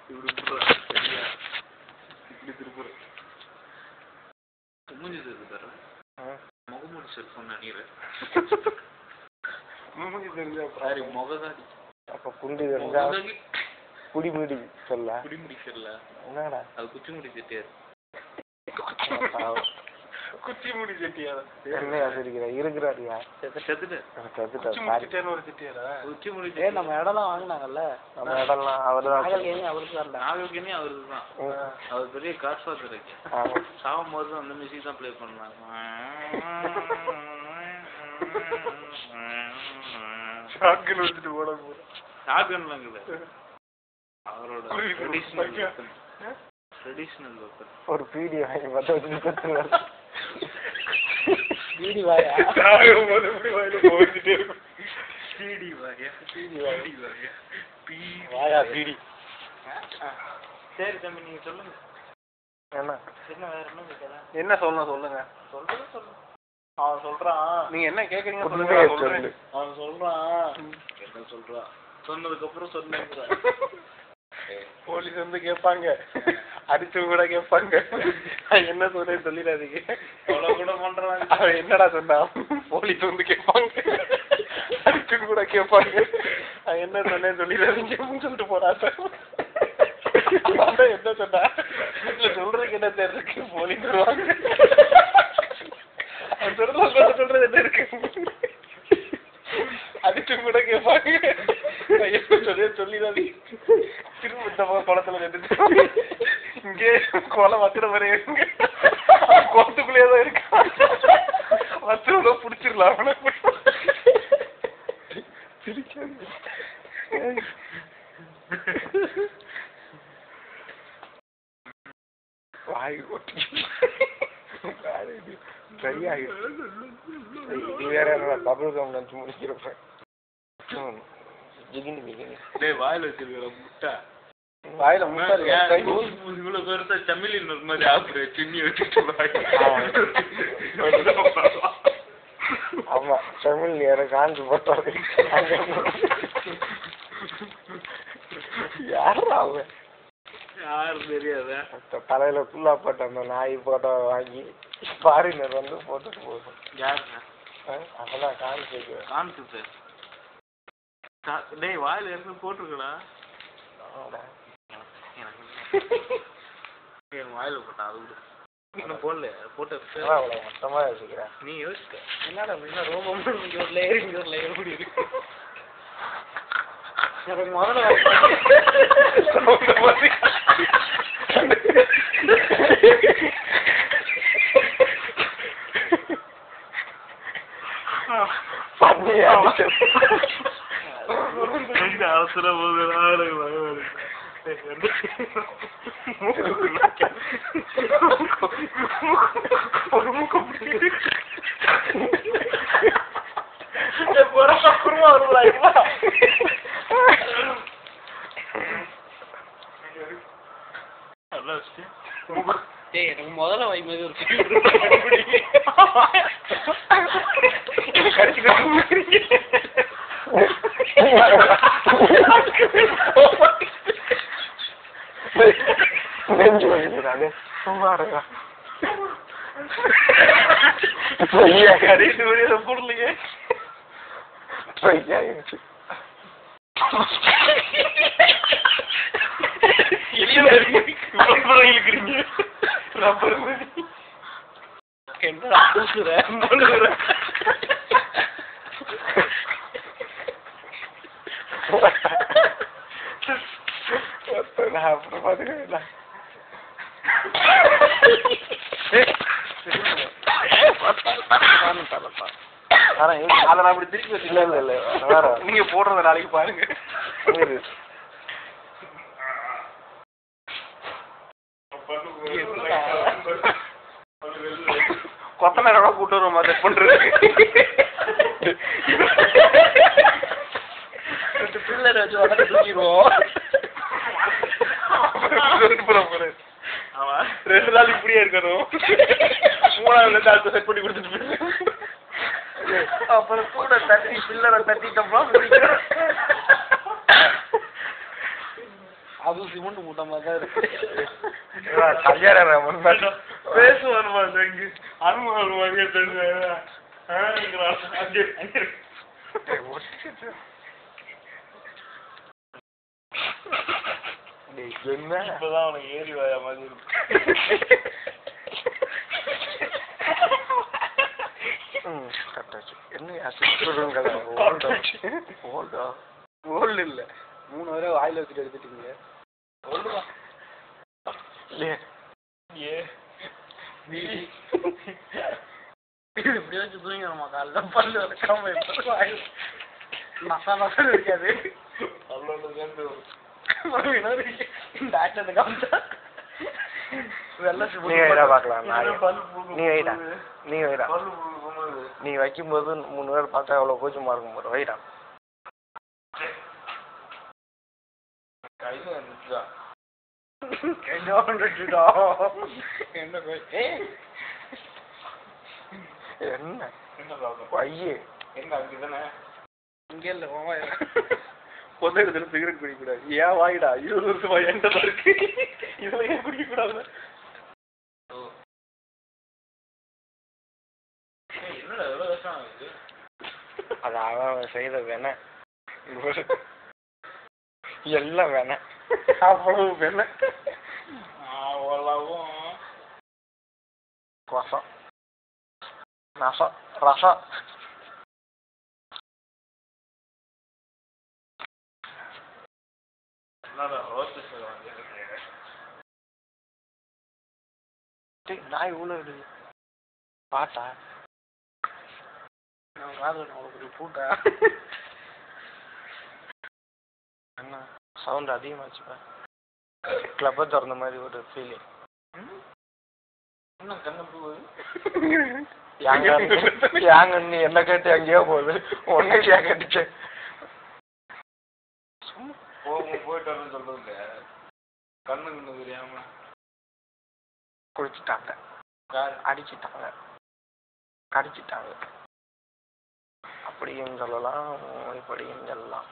இப்படி திருப்புற மூஞ்சி சேர்த்து தர முகமூடி செல்ஃபோன் நினைக்கிறேன். மூஞ்சி தெரிஞ்சா பாரு முகதாடி. அப்ப குண்டி தெரிஞ்சா குடிமுடி சொல்ல குடிமுடி சொல்ல என்னடா அது குச்சிமுடி செட்டியார். குச்சிமுடி செட்டியார் என்ன இருக்கிற இருக்கிறாரியா நம்ம இடம்லாம் வாங்கினாங்கல்ல. நம்ம இடம்லாம் அவருதான் நாகல்கேனி அவருக்கு தான். அவர் பெரிய காட்ஃபாதர் இருக்கு. சாகும் போது அந்த மியூசிக் தான் பிளே பண்ணாங்க. ஷாட்கன் வச்சுட்டு போட போறோம். ஷாட்கன்லாம் கிடையாது. அவரோட ட்ரெடிஷனல் வெப்பன். ஒரு பீடி வாங்கி பார்த்தா வச்சுட்டு பீடி வாயா எப்படி வாயில போயிட்டே இருக்கும். பீடி வாயா பீடி வாயா வாயா பீடி. சரி தம்பி நீங்க சொல்லுங்க. என்ன என்ன வேற என்ன சொல்லணும் சொல்லுங்க. சொல்றது சொல்லுங்க. அவன் சொல்றான் நீங்க என்ன கேக்குறீங்க சொல்லுங்க. அவன் சொல்றான் என்ன சொல்றான் சொன்னதுக்கு அப்புறம் சொன்னேன். போலீஸ் வந்து கேட்பாங்க, அடிச்சு கூட கேட்பாங்க. என்ன சொல்றேன்னு சொல்லிடாதீங்க. அவ்வளவு கூட பண்றான். அவன் என்னடா சொன்னான் போலீஸ் வந்து கேட்பாங்க, அடிச்சு கூட கேட்பாங்க. என்ன சொன்னேன்னு சொல்லிடாதீங்க சொல்லிட்டு போறான். என்ன சொன்னா சொல்றதுக்கு என்ன தெரிஞ்சிருக்கு போலீஸ் வருவாங்க. சொல்றது என்ன இருக்கு அடிச்சு கூட கேட்பாங்க. சொல்லிடாதீங்க. திரும்ப இந்த குளத்துல கட்டுட்டு இங்கே குளம் வச்சுட மாதிரி குளத்துக்குள்ளேயேதான் இருக்கா. வச்சுட புடிச்சிடலாம் அவனை. வாய் ஓட்டி வேற பபுள் கம் நினைச்சு முடிக்கிறப்ப வாயில வச்சிருக்கிற முட்டை வாயில இவ்வளவு பெருசா தமிழின் ஒரு மாதிரி ஆகுற சின்னி வச்சுட்டு. ஆமா தமிழ் யார காஞ்சி போட்டாரு. யாரும் அவங்க யாரும் தெரியாத தலையில புல்லா போட்ட அந்த நாய் போட்டோ வாங்கி ஃபாரினர் வந்து போட்டுட்டு போகும். யாருங்க அதெல்லாம் காமிச்சு காமிச்சு டேய் வாயில இருந்து போட்டுருக்கடா. என் வாயில போட்டா அது இன்னும் போடல போட்டு மொத்தமா யோசிக்கிறேன். நீ யோசிக்க என்னடா ரோபம் இங்க ஒரு லேயர் இங்க ஒரு லேயர் கூடி இருக்கு. எனக்கு முதல்ல அவசர போது எனக்கு முதல்ல வைமதி ஒரு நெஞ்சு வலிக்கிறாங்க சும்மாருங்க. கடைசி வரையில போடலையே இழுக்கிறீங்க ரப்பர் என்ன அப்புறம் பாத்துக்க அப்படி திருப்பி வச்சு இல்ல இல்ல இல்ல நீங்க போடுறத நாளைக்கு பாருங்க. கொத்த நேரம் கூட்டு வர மாதிரி பண்றது பிள்ளை வச்சு உடனே தூக்கிடுவோம். 2 நாள் இப்படியே இருக்கணும். 3ஆவது டாக்டர் செட் பண்ணி கொடுத்துட்டு அப்புறம் கூட தட்டி பிள்ளை தட்டிட்டோம்னா அது சிமெண்ட் மூட்டை மாதிரி தான் இருக்கு. கல்யாணம் பேசுவானுமா இங்க அனுமான் மாதிரியே பேசுவாங்க. இப்பதான் அவனுக்கு ஏறி வாயா மாதிரி இருக்கு. ஓல்டு இல்ல 3 வரை வாயில வச்சுட்டு எடுத்துட்டீங்க. இப்படியே வச்சு தூங்கிடுமா காலைல பல்லு வளர்க்காம நசா நசா இருக்காது. இந்த ஆக்டர் காமிச்சா நீ வைக்கும்போது 3 பேர் பார்த்தா எவ்வளவு கோச்சமா இருக்கும் போது வைடா. இங்க இல்ல பொது இடத்துல சிகரெட் குடிக்க கூடாது. ஏன் வாயிடா 20 வருஷமா என்கிட்ட இருக்கு, இதுல ஏன் குடிக்க கூடாது? அது அவன் செய்த வேண எல்லாம் வேண அவ்வளவு வேண அவ்வளவும் ரசம் ரசம் ரசம் நாய் இவ்வளவு பாட்டா பூட்டா என்ன சவுண்ட் அதிகமாச்சுப்பா. கிளப்பை திறந்த மாதிரி ஒரு ஃபீலிங். நீ என்ன கேட்டு எங்கேயோ போகுது ஒன்னையா கேட்டுச்சு. போயிட்டு வரணும்னு சொல்றது கண்ணு தெரியாம குடிச்சிட்டாங்க, அடிச்சிட்டாங்க, கடிச்சிட்டாங்க. அப்படியும் சொல்லலாம் இப்படியும் சொல்லலாம்.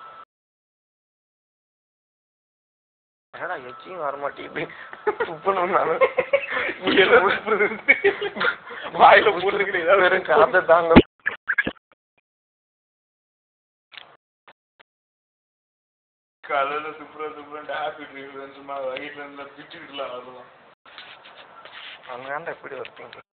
என்னடா எச்சியும் வரமாட்டேங்குது உப்புனாலும் வாயில போட்டுக்கிட்டு ஏதாவது காத்த தாங்க. காலையில சுப்ரண்ட் ஹாப்பி ட்ரீம் சும்மா வயிற்றுல இருந்து பிச்சுக்கிட்டுலாம் வரலாம். அங்கே எப்படி ஒருத்தங்க